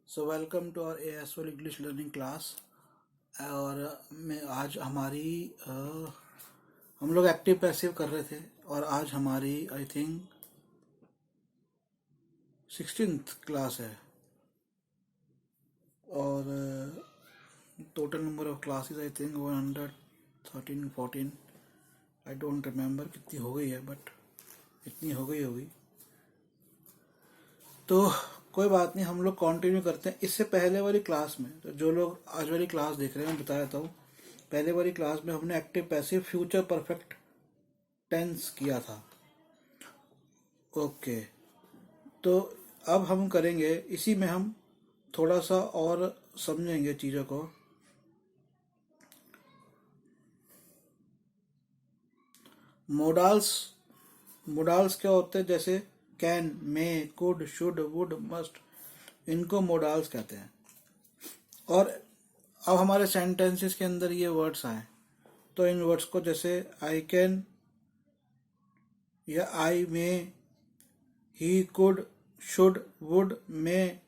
So welcome to our ASOL English learning class. और मैं आज हमारी हम लोग एक्टिव पैसिव कर रहे थे और आज हमारी आई थिंक 16th क्लास है। और total number of classes I think 113 14। I don't remember कितनी हो गई है, बट इतनी हो गई होगी। तो कोई बात नहीं, हम लोग कंटिन्यू करते हैं। इससे पहले वाली क्लास में, तो जो लोग आज वाली क्लास देख रहे हैं, मैं बता देता हूँ। पहले वाली क्लास में हमने active passive future perfect tense किया था। ओके, तो अब हम करेंगे, इसी में हम थोड़ा सा और समझेंगे चीज़ों को। मोडाल्स मोडाल्स क्या होते हैं? जैसे can, may, could, should, would, must, इनको मोडाल्स कहते हैं। और अब हमारे सेंटेंसेस के अंदर ये वर्ड्स आए, तो इन वर्ड्स को जैसे आई कैन या I may, he could, should, would, may,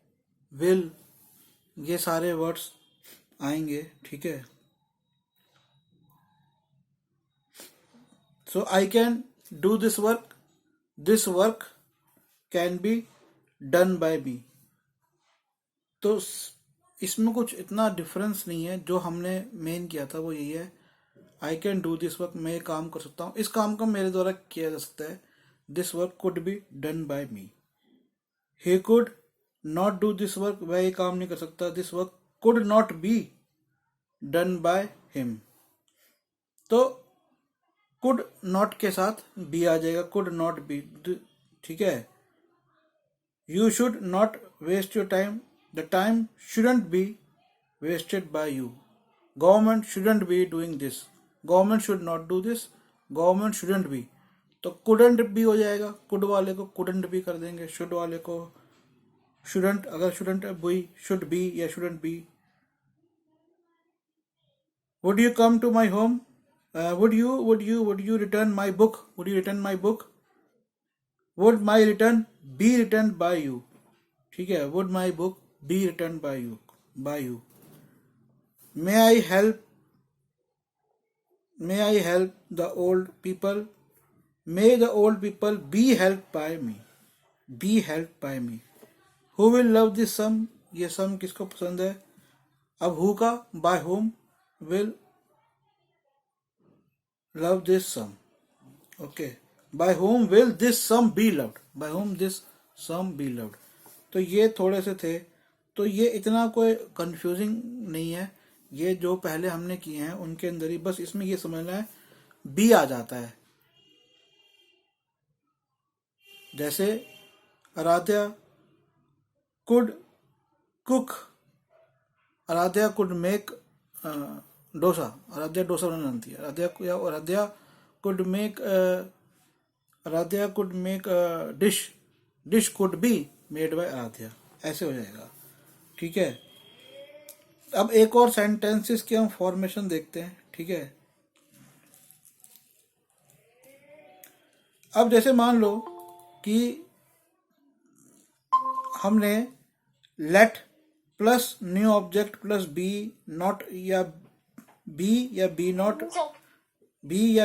will, ये सारे वर्ड्स आएंगे। ठीक है। So I can do this work can be done by me. तो इसमें कुछ इतना डिफरेंस नहीं है। जो हमने मेन किया था वो यही है, आई कैन डू दिस वर्क, मैं ये काम कर सकता हूँ, इस काम को मेरे द्वारा किया जा सकता है। This work could be done by me. He could not do this work, वह ये काम नहीं कर सकता, this work could not be done by him. तो कुड नॉट के साथ बी आ जाएगा, कुड नॉट बी। ठीक है। You should not waste your time, the time shouldn't be wasted by you. Government shouldn't be doing this, government should not do this, government shouldn't be. तो couldn't भी हो जाएगा, could वाले को couldn't भी कर देंगे, शुड वाले को शुडंट, अगर शुडंट बी शुड बी या shouldn't be. Would you come to my home, would you return my book, would you return my book, would my return be returned by you। ठीक है, would my book be returned by you। may I help the old people, may the old people be helped by me। who will love this sum, ये सम किसको पसंद है? अब who का by whom will love this sum। Okay, by whom will this sum be loved, by whom this sum be loved। तो ये थोड़े से थे, तो ये इतना कोई कंफ्यूजिंग नहीं है। ये जो पहले हमने किए हैं उनके अंदर ही, बस इसमें ये समझना है बी आ जाता है। जैसे Aaradhya could cook, Aaradhya could make dosa, Aaradhya dosa बनाना जानती है। Aaradhya could make Aaradhya could make dish could be made by Aaradhya, ऐसे हो जाएगा। ठीक है। अब एक और सेंटेंसेस की हम फॉर्मेशन देखते हैं। ठीक है। अब जैसे मान लो कि हमने let plus new object plus be not या बी नॉट बी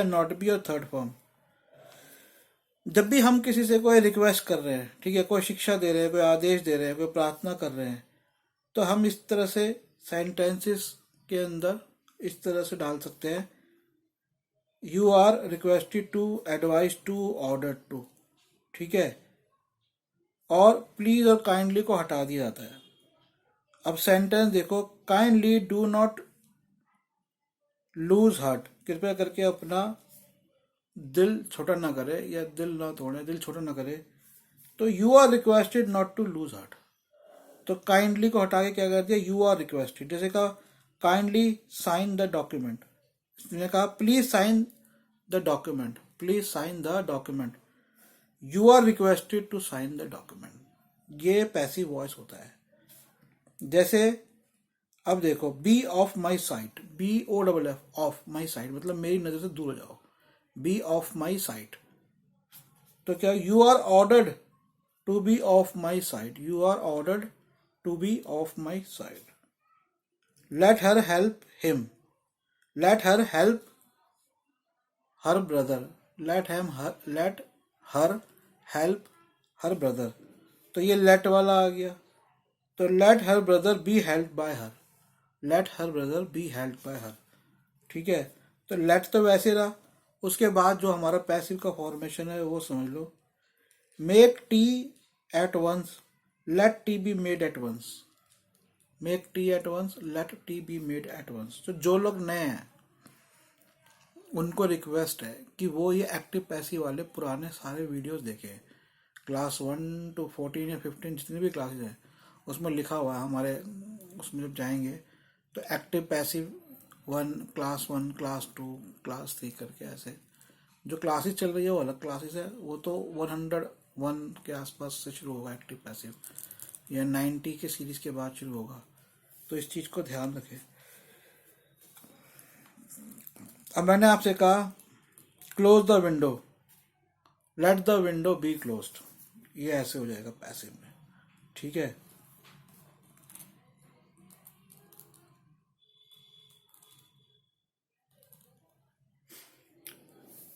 और थर्ड फॉर्म। जब भी हम किसी से कोई रिक्वेस्ट कर रहे हैं, ठीक है, कोई शिक्षा दे रहे हैं, कोई आदेश दे रहे हैं, कोई प्रार्थना कर रहे हैं, तो हम इस तरह से सेंटेंसेस के अंदर इस तरह से डाल सकते हैं, you are requested to, advise to, order to. ठीक है। और प्लीज और काइंडली को हटा दिया जाता है। अब सेंटेंस देखो, kindly do not lose heart, कृपया करके अपना दिल छोटा ना करे, या दिल ना तोड़े, दिल छोटा ना करे। तो you are requested not to lose heart, तो काइंडली को हटा के क्या कर दिया, यू आर रिक्वेस्टेड। जैसे कहा काइंडली साइन द डॉक्यूमेंट, इसने कहा please sign the document, please sign the document, you are requested to sign the document. ये पैसिव वॉइस होता है। जैसे अब देखो, be off my sight, BOFF, off my sight मतलब मेरी नजर से दूर हो जाओ, बी ऑफ माई साइट। तो क्या, you are ordered to be off my sight, you are ordered to be of my side. Let her help him. Let her help her brother. Let her help her brother. तो ये let वाला आ गया. तो let her brother be helped by her. Let her brother be helped by her. ठीक है. तो let तो वैसे रहा. उसके बाद जो हमारा पैसिव का फॉर्मेशन है वो समझ लो. Make tea at once. Let tea be made at once. Make tea at once. Let tea be made at once. तो जो लोग नए हैं उनको रिक्वेस्ट है कि वो ये एक्टिव पैसिव वाले पुराने सारे वीडियोस देखें. क्लास 1 to 14 या 15 जितनी भी क्लासेस हैं उसमें लिखा हुआ है हमारे. उसमें जब जाएंगे तो एक्टिव पैसिव 1 क्लास 2 क्लास 3 करके ऐसे जो क्लासेस चल रही है वो अलग क्लासेस है. वो तो 101 के आसपास से शुरू होगा एक्टिव पैसिव, या 90 के सीरीज के बाद शुरू होगा. तो इस चीज को ध्यान रखें. अब मैंने आपसे कहा close the window. Let the window be closed. ये ऐसे हो जाएगा पैसिव में. ठीक है.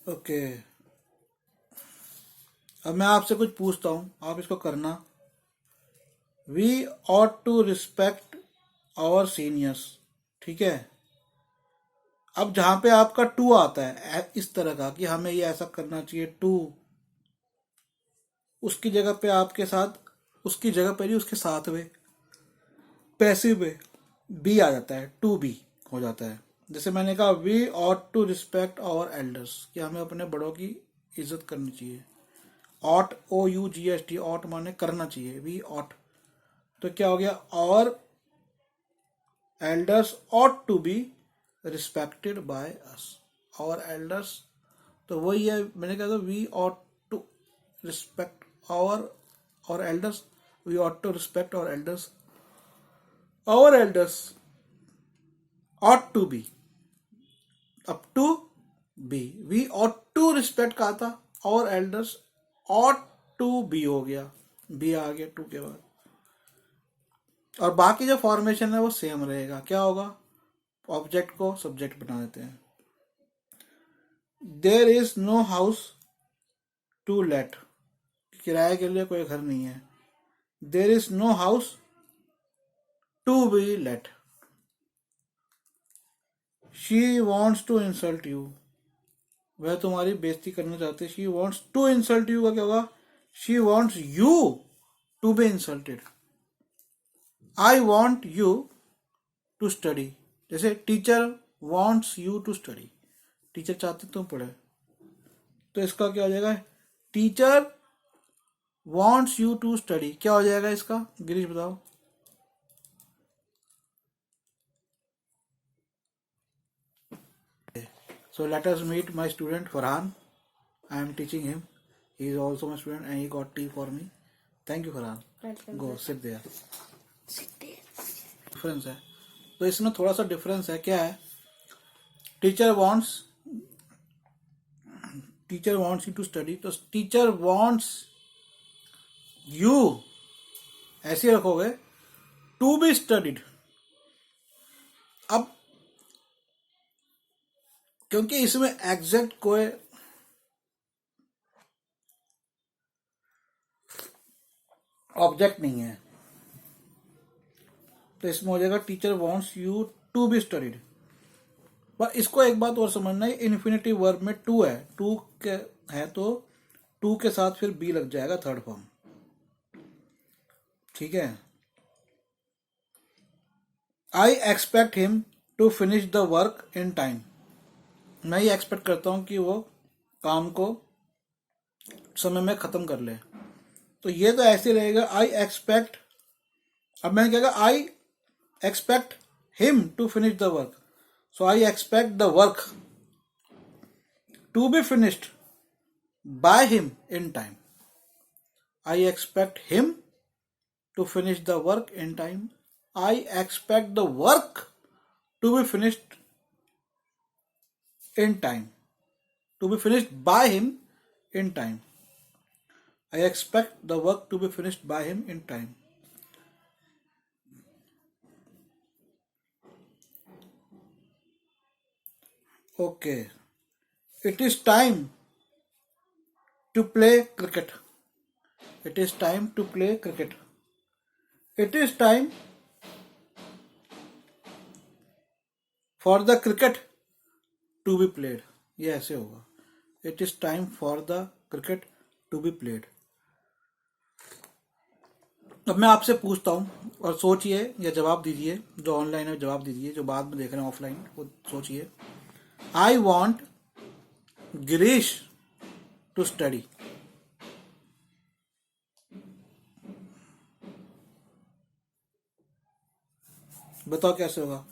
ओके. अब मैं आपसे कुछ पूछता हूं, आप इसको करना. We ought to respect our seniors. ठीक है. अब जहां पे आपका टू आता है इस तरह का कि हमें ये ऐसा करना चाहिए टू, उसकी जगह पे आपके साथ, उसकी जगह पे नहीं उसके साथ में पैसिव में बी आ जाता है. टू बी हो जाता है. जैसे मैंने कहा we ought to respect our elders, कि हमें अपने बड़ों की इज्जत करनी चाहिए. ऑट OUGHT ऑट माने करना चाहिए. वी ऑट तो क्या हो गया, our elders ought to be respected by us. और एल्डर्स तो वही है, मैंने कहा था we ought to respect our elders. We ought to respect our elders. Our elders ought to be up to be. We ought to respect कहा था, और एल्डर्स ऑट टू बी हो गया. बी आ गया टू के बाद. और बाकी जो फॉर्मेशन है वो सेम रहेगा. क्या होगा, ऑब्जेक्ट को सब्जेक्ट बना देते हैं. There is no house to let. किराए के लिए कोई घर नहीं है. There is no house to be let. She wants to insult you. वह तुम्हारी बेइज्जती करना चाहती है. She wants to insult you का क्या होगा, she wants you to be insulted. I want you to study. जैसे teacher wants you to study. Teacher चाहते तुम पढ़े. तो इसका क्या हो जाएगा, teacher wants you to study. क्या हो जाएगा इसका, गिरीश बताओ. So let us meet my student Farhan. I am teaching him. He is also my student and he got tea for me. Thank you Farhan. Welcome. Go sit there. Sit there. Difference है. तो इसमें थोड़ा सा difference है. क्या है, teacher wants you to study. तो teacher wants you ऐसे रखोगे टू बी स्टडीड. अब क्योंकि इसमें एग्जैक्ट कोई ऑब्जेक्ट नहीं है तो इसमें हो जाएगा teacher wants you to be studied. पर इसको एक बात और समझना है, इन्फिनेटिव वर्ब में टू है. टू के है तो टू के साथ फिर बी लग जाएगा थर्ड फॉर्म. ठीक है. I expect him to finish the work in time. मैं ये एक्सपेक्ट करता हूं कि वो काम को समय में खत्म कर ले. तो ये तो ऐसे रहेगा आई एक्सपेक्ट. अब मैंने क्या कहा, I expect him to finish the work. So I expect the work to be finished by him in time. I expect him to finish the work in time. I expect the work to be finished in time, to be finished by him in time. I expect the work to be finished by him in time. Okay, it is time to play cricket. It is time to play cricket. It is time for the cricket to be played. ये ऐसे होगा, it is time for the cricket to be played. अब मैं आपसे पूछता हूं और सोचिए या जवाब दीजिए. जो ऑनलाइन है जवाब दीजिए, जो बाद में देख रहे हैं ऑफलाइन वो सोचिए. I want Girish to study. बताओ कैसे होगा.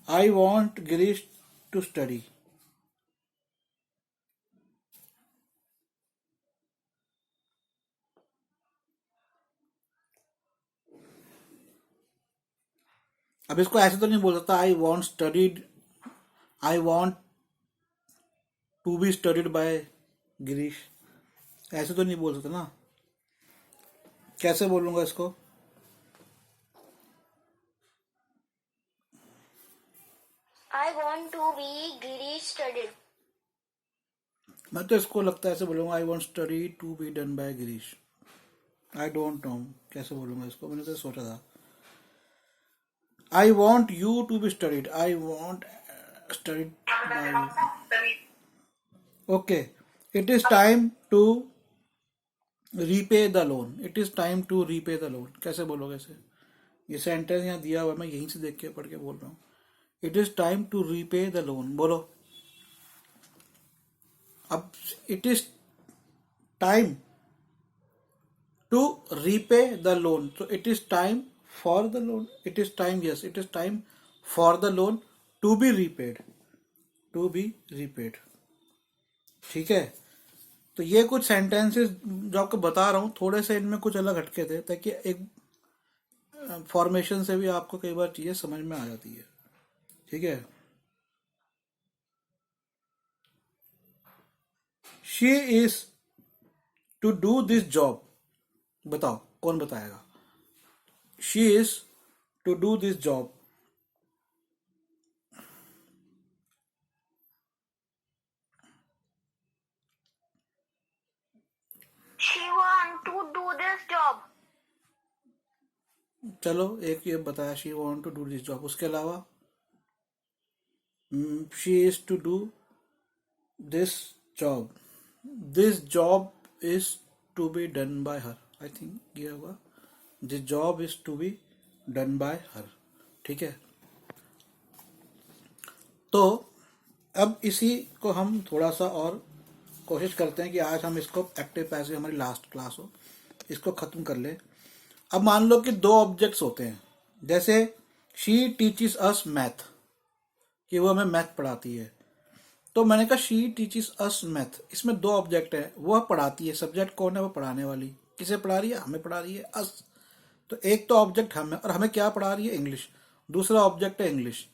I want Girish to study. अब इसको ऐसे तो नहीं बोल सकता I want studied, I want to be studied by Girish. ऐसे तो नहीं बोल सकता ना. कैसे बोलूंगा इसको. I want to be Girish studied. मैं तो इसको लगता है ऐसे बोलूंगा I want study to be done by Girish. I don't know कैसे बोलूंगा इसको, मैंने तो सोचा था. I want you to be studied. I want studied by. Okay, it is time to repay the loan. It is time to repay the loan. कैसे बोलोगे इसे. ये सेंटेंस यहाँ दिया हुआ है, मैं यहीं से देख के पढ़ के बोल रहा हूँ. It is time to repay the loan. बोलो. अब it is time to repay the loan. तो it is time for the loan. It is time, yes it is time for the loan to be repaid. To be repaid. ठीक है. तो ये कुछ sentences जो आपको बता रहा हूँ, थोड़े से इनमें कुछ अलग हटके थे, ताकि एक फॉर्मेशन से भी आपको कई बार चीजें समझ में आ जाती है. ठीक है. She is to do this job. बताओ कौन बताएगा. She is to do this job. She want to do this job. चलो एक ये बताया, she want to do this job. उसके अलावा she is to do this job. This job is to be done by her. I think ये होगा, this job is to be done by her. ठीक है. तो अब इसी को हम थोड़ा सा और कोशिश करते हैं कि आज हम इसको एक्टिव पैसिव, हमारी लास्ट क्लास हो, इसको खत्म कर ले. अब मान लो कि दो ऑब्जेक्ट्स होते हैं. जैसे शी टीचिस अस मैथ, कि वो हमें मैथ पढ़ाती है. तो मैंने कहा शी टीचिस अस मैथ. इसमें दो ऑब्जेक्ट है, वह पढ़ाती है. सब्जेक्ट कौन है, वो पढ़ाने वाली. किसे पढ़ा रही है, हमें पढ़ा रही है, अस. तो एक तो ऑब्जेक्ट हम है, और हमें क्या पढ़ा रही है, इंग्लिश. दूसरा ऑब्जेक्ट है इंग्लिश.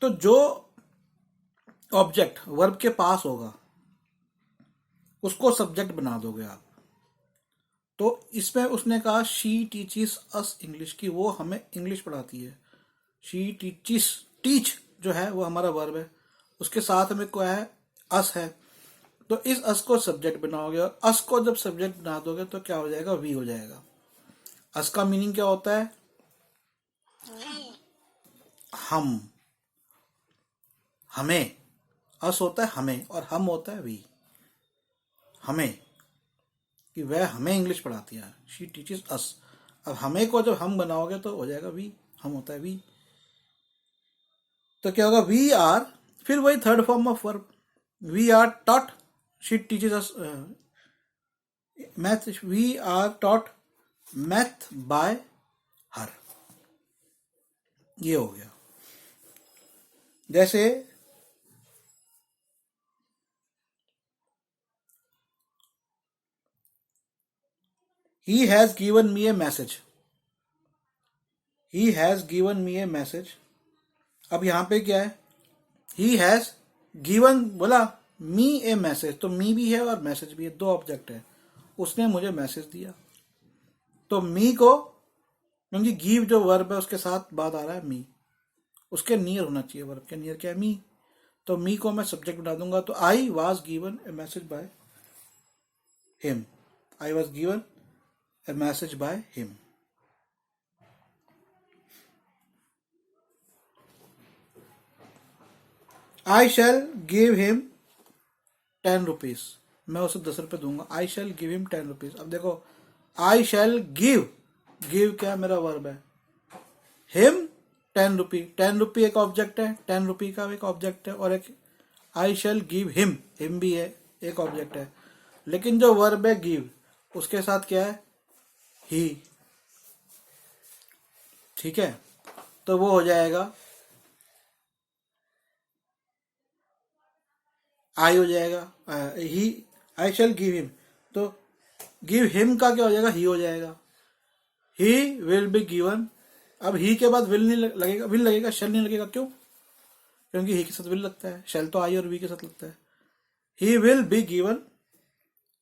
तो जो ऑब्जेक्ट वर्ब के पास होगा उसको सब्जेक्ट बना दोगे आप. तो इसमें उसने कहा शी टीचिस अस इंग्लिश, की वो हमें इंग्लिश पढ़ाती है. शी टीचिस, टीच जो है वो हमारा वर्ब है, उसके साथ में क्या है, अस है. तो इस अस को सब्जेक्ट बनाओगे, और अस को जब सब्जेक्ट बना दोगे तो क्या हो जाएगा, वी हो जाएगा. अस का मीनिंग क्या होता है, हम, हमें. अस होता है हमें, और हम होता है वी. हमें, कि वह हमें इंग्लिश पढ़ाती है. शी टीचेस अस. अब हमें को जब हम बनाओगे तो हो जाएगा वी. हम होता है वी. तो क्या होगा, वी आर, फिर वही third form of verb, we are taught. She teaches us math. We are taught math by her. ये हो गया. जैसे he has given me a message. he has given me a message. अब यहां पे क्या है, he has given बोला me a message. तो me भी है और मैसेज भी है, दो ऑब्जेक्ट है. उसने मुझे मैसेज दिया. तो me को, क्योंकि गिव जो वर्ब है उसके साथ बाद आ रहा है मी, उसके नियर होना चाहिए. वर्ब के नियर क्या है, मी. तो मी को मैं सब्जेक्ट बना दूंगा, तो I was given A message by him, I was given A message by him. I shell give him 10 rupees, मैं उसे 10 रुपये दूंगा। आई शैल गिव हिम 10 रुपीज। अब देखो, आई शैल गिव, गिव क्या मेरा वर्ब है, हिम 10 रुपी, 10 रुपी एक ऑब्जेक्ट है, 10 रुपी का एक ऑब्जेक्ट है, और एक आई शैल गिव हिम भी है, एक ऑब्जेक्ट है। लेकिन जो वर्ब है गिव, उसके साथ क्या है, ही। ठीक है, तो वो हो जाएगा आई हो जाएगा, ही, आई शैल गिव हिम, तो गिव हिम का क्या हो जाएगा, ही हो जाएगा। ही विल बी गिवन। अब ही के बाद विल नहीं लगेगा, विल लगेगा, शेल नहीं लगेगा। क्यों? क्योंकि ही के साथ विल लगता है, शेल तो आई और वी के साथ लगता है। He will be given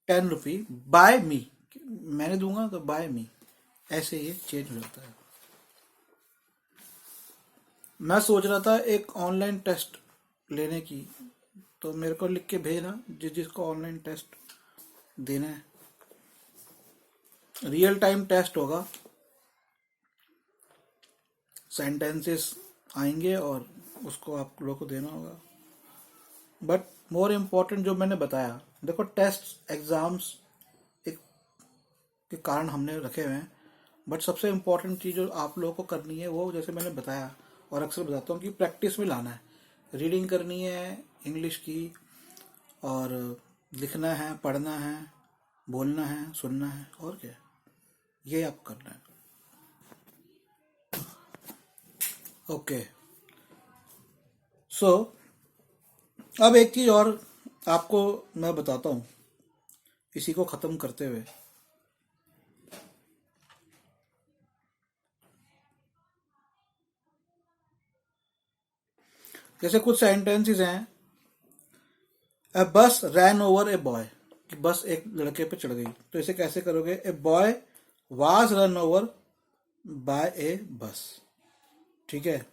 10 rupee by me, मैंने दूंगा तो बाय मी, ऐसे ये चेंज हो जाता है। मैं सोच रहा था एक ऑनलाइन टेस्ट लेने की, तो मेरे को लिख के भेजना जिसको ऑनलाइन टेस्ट देना है। रियल टाइम टेस्ट होगा, सेंटेंसेस आएंगे और उसको आप लोगों को देना होगा। बट मोर इम्पोर्टेंट जो मैंने बताया, देखो टेस्ट एग्जाम्स एक के कारण हमने रखे हुए हैं, बट सबसे इम्पोर्टेंट चीज़ जो आप लोगों को करनी है वो, जैसे मैंने बताया और अक्सर बताता हूँ, कि प्रैक्टिस में लाना है। रीडिंग करनी है इंग्लिश की, और लिखना है, पढ़ना है, बोलना है, सुनना है, और क्या, ये आप करना है। ओके, सो अब एक चीज और आपको मैं बताता हूँ इसी को खत्म करते हुए। जैसे कुछ सेंटेंसेस हैं, ए बस रैन ओवर ए बॉय, कि बस एक लड़के पे चढ़ गई, तो इसे कैसे करोगे, a boy was run over by a bus. ठीक है,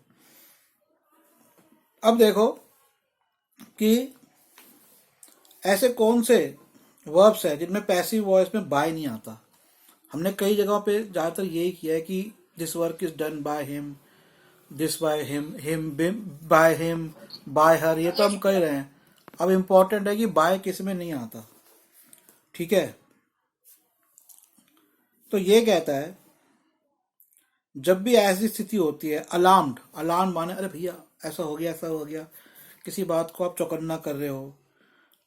अब देखो कि ऐसे कौन से वर्ब्स है जिनमें पैसिव वॉइस में बाय नहीं आता। हमने कई जगहों पे ज्यादातर यही किया है कि this work is done by him, this by him by him, bye her, ये तो हम कह रहे हैं। अब इम्पोर्टेंट है कि बाय किस में नहीं आता। ठीक है, तो ये कहता है जब भी ऐसी स्थिति होती है, अलार्म्ड, अलार्म माने अरे भैया ऐसा हो गया, ऐसा हो गया, किसी बात को आप चौकन्ना कर रहे हो।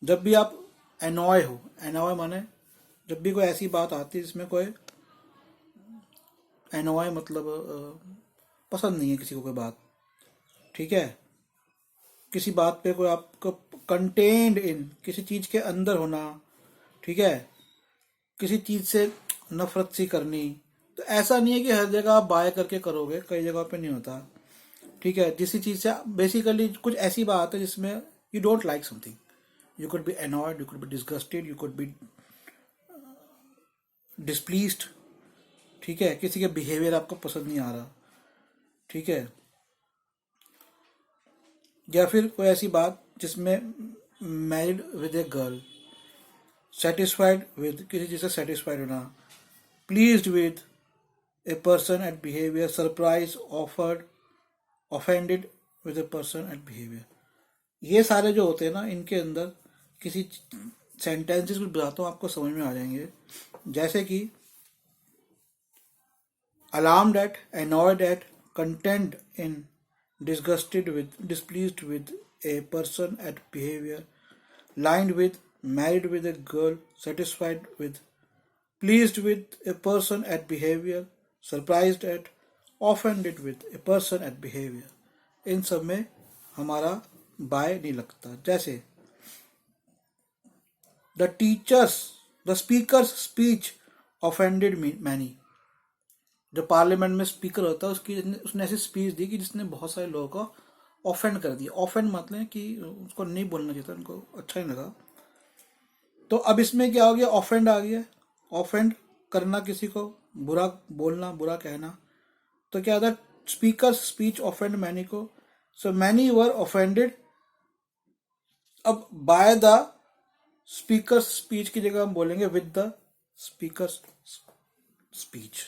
जब भी आप एनॉय हो, एनॉय माने जब भी कोई ऐसी बात आती है जिसमें कोई, एनॉय मतलब पसंद नहीं है किसी को कोई बात। ठीक है, किसी बात पे कोई आपको कंटेन्ड इन, किसी चीज के अंदर होना, ठीक है, किसी चीज से नफरत सी करनी, तो ऐसा नहीं है कि हर जगह आप बाय करके करोगे, कई जगह पे नहीं होता। ठीक है, जिस चीज से बेसिकली कुछ ऐसी बात है जिसमें you don't like something, you could be annoyed, you could be disgusted, you could be displeased. ठीक है, किसी के बिहेवियर आपको पसंद नहीं आ रहा। ठीक है, या फिर कोई ऐसी बात जिसमें married with a girl, satisfied with, किसी चीज से सेटिस्फाइड होना, pleased with a person at behaviour, surprise, offered, offended with a person at behaviour. ये सारे जो होते हैं ना, इनके अंदर किसी सेंटेंसेस में बताता हूँ, आपको समझ में आ जाएंगे। जैसे कि alarmed at, annoyed at, content in, disgusted with, displeased with a person at behavior, lined with, married with a girl, satisfied with, pleased with a person at behavior, surprised at, offended with a person at behavior। इन सब में हमारा bye नहीं लगता। जैसे the teachers, the speakers speech offended many, जो parliament में speaker होता है उसने ऐसी स्पीच दी कि जिसने बहुत सारे लोगों को ऑफेंड कर दिया। ऑफेंड मतलब कि उसको नहीं बोलना चाहिए था, उनको अच्छा नहीं लगा। तो अब इसमें क्या हो गया, ऑफेंड आ गया। ऑफेंड करना, किसी को बुरा बोलना, बुरा कहना। तो क्या था, स्पीकर स्पीच ऑफेंड मैनी को, सो मैनी वर ऑफेंडेड अब बाय द स्पीकर स्पीच की जगह हम बोलेंगे with the speaker speech.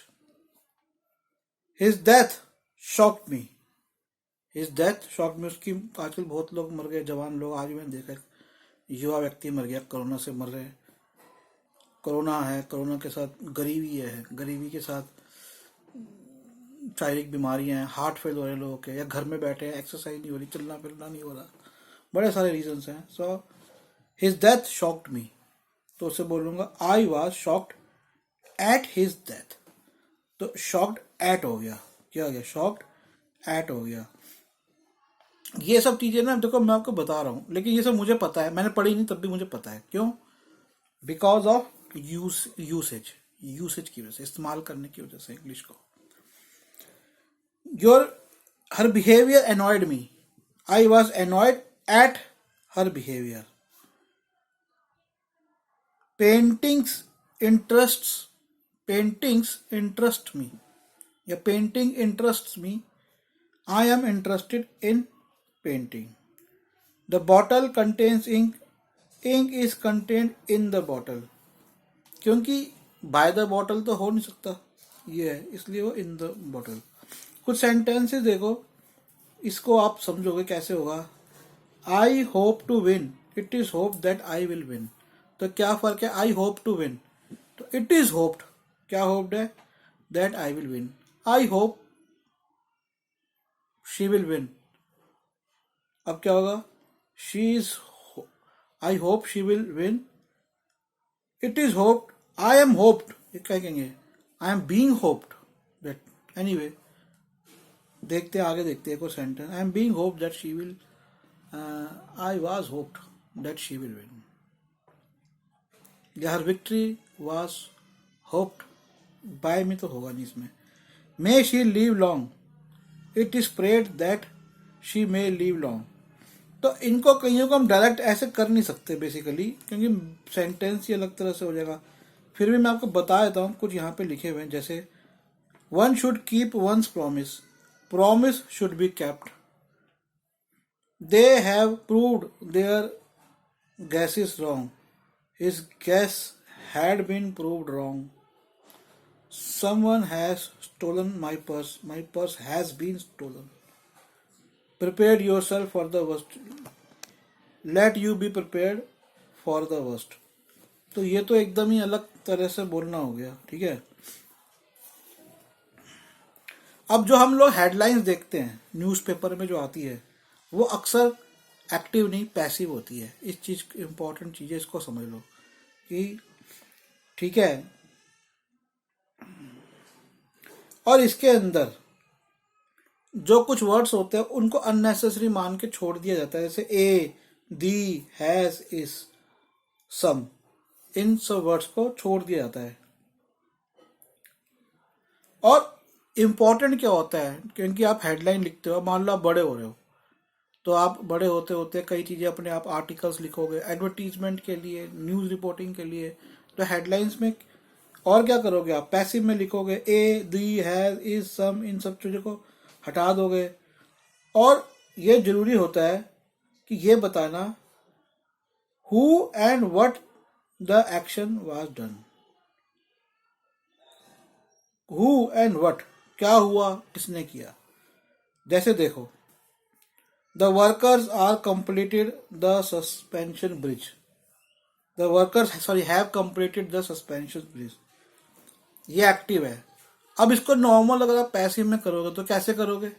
His death shocked me. His death shocked मी, उसकी आजकल बहुत लोग मर गए, जवान लोग, आज भी मैंने देखा युवा व्यक्ति मर गया, कोरोना से मर रहे। कोरोना है, कोरोना के साथ गरीबी है, गरीबी के साथ शारीरिक बीमारियां हैं, हार्ट फेल हो रहे लोगों के, या घर में बैठे हैं, एक्सरसाइज नहीं हो रही, चलना फिरना नहीं हो रहा, बड़े सारे रीजंस हैं। सो हिज डेथ शॉक्ड मी, तो उसे बोलूंगा I was shocked at his death. तो शॉक्ड एट हो गया, क्या हो गया, शॉक्ड एट हो गया। ये सब चीजें ना देखो मैं आपको बता रहा हूं, लेकिन ये सब मुझे पता है, मैंने पढ़ी नहीं तब भी मुझे पता है। क्यों? बिकॉज ऑफ यूसेज की वजह से, इस्तेमाल करने की वजह से इंग्लिश को। हर behaviour annoyed me. I was annoyed at her behavior. Paintings interest me. या painting interests me. I am interested in painting. The bottle contains ink. Ink is contained in the bottle. क्योंकि by the bottle तो हो नहीं सकता, ये है, इसलिए वो in the bottle। कुछ सेंटेंसेस देखो, इसको आप समझोगे कैसे होगा। I hope to win, it is hope that I will win. तो क्या फर्क है, आई होप टू विन, तो इट इज होप्ड, क्या होप्ड है, that I will win. I hope she will win, अब क्या होगा, she is, I hope she will win, it is hoped, I am hoped, ये क्या कहेंगे, I am being hoped that. Anyway देखते आगे, देखते हैं कोई sentence. I am being hoped that she will, I was hoped that she will win. Her victory was hoped by me, तो होगा नहीं इसमें। May she live long, it is prayed that she may live long. तो इनको कईयों को हम direct ऐसे कर नहीं सकते बेसिकली, क्योंकि सेंटेंस ही अलग तरह से हो जाएगा। फिर भी मैं आपको बता देता हूँ, कुछ यहाँ पे लिखे हुए हैं, जैसे one should keep once promise, promise should be kept. They have proved their guesses wrong. His guess had been proved wrong. Someone has stolen my purse. My purse has been stolen. Prepare yourself for the worst. Let you be prepared for the worst. तो ये तो एकदम ही अलग तरह से बोलना हो गया, ठीक है। अब जो हम लोग हेडलाइंस देखते हैं न्यूज़पेपर में जो आती है, वो अक्सर एक्टिव नहीं पैसिव होती है। इस चीज इंपॉर्टेंट चीज है, इसको समझ लो कि ठीक है। और इसके अंदर जो कुछ वर्ड्स होते हैं उनको अननेसेसरी मान के छोड़ दिया जाता है, जैसे ए, दी, हैज, इज, सम, इन सब वर्ड्स को छोड़ दिया जाता है। और इम्पोर्टेंट क्या होता है, क्योंकि आप हेडलाइन लिखते हो, मान लो आप बड़े हो रहे हो, तो आप बड़े होते होते कई चीज़ें अपने आप आर्टिकल्स लिखोगे एडवर्टीजमेंट के लिए, न्यूज़ रिपोर्टिंग के लिए। तो हेडलाइंस में और क्या करोगे, आप पैसिव में लिखोगे ए, दी, हैज, इज, सम, इन सब चीज़ों को हटा दोगे। और ये जरूरी होता है कि ये बताना who and what the action was done. Who and what, क्या हुआ, किसने किया। जैसे देखो, the workers are completed the suspension bridge. The workers have completed the suspension bridge, ये एक्टिव है। अब इसको नॉर्मल अगर आप पैसिव में करोगे तो कैसे करोगे,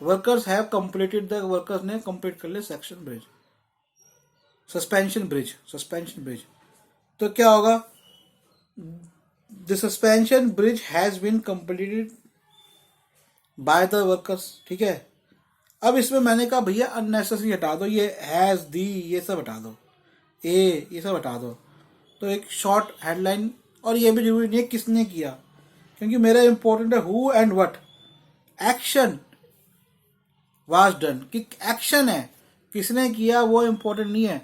workers have completed, the workers ने कंप्लीट कर लिया सेक्शन ब्रिज, सस्पेंशन ब्रिज। तो क्या होगा, the suspension bridge has been completed by the workers, ठीक है। अब इसमें मैंने कहा भैया अननेसेसरी हटा दो, ये हैज, दी, ये सब हटा दो, ए, ये सब हटा दो। तो एक शॉर्ट हेडलाइन, और ये भी जरूरी नहीं है किसने किया, क्योंकि मेरा इंपॉर्टेंट है who and what, action was done, कि एक्शन है, किसने किया वो इंपॉर्टेंट नहीं है।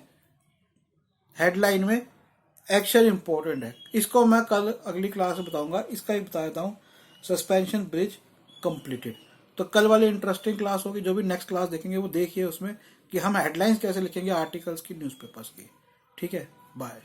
हेडलाइन में एक्शन इंपॉर्टेंट है। इसको मैं कल अगली क्लास में बताऊंगा, इसका ही बता देता हूँ, सस्पेंशन ब्रिज कंप्लीटेड। तो कल वाली इंटरेस्टिंग क्लास होगी, जो भी नेक्स्ट क्लास देखेंगे वो देखिए उसमें कि हम हेडलाइंस कैसे लिखेंगे आर्टिकल्स की, न्यूज़पेपर्स की। ठीक है, बाय।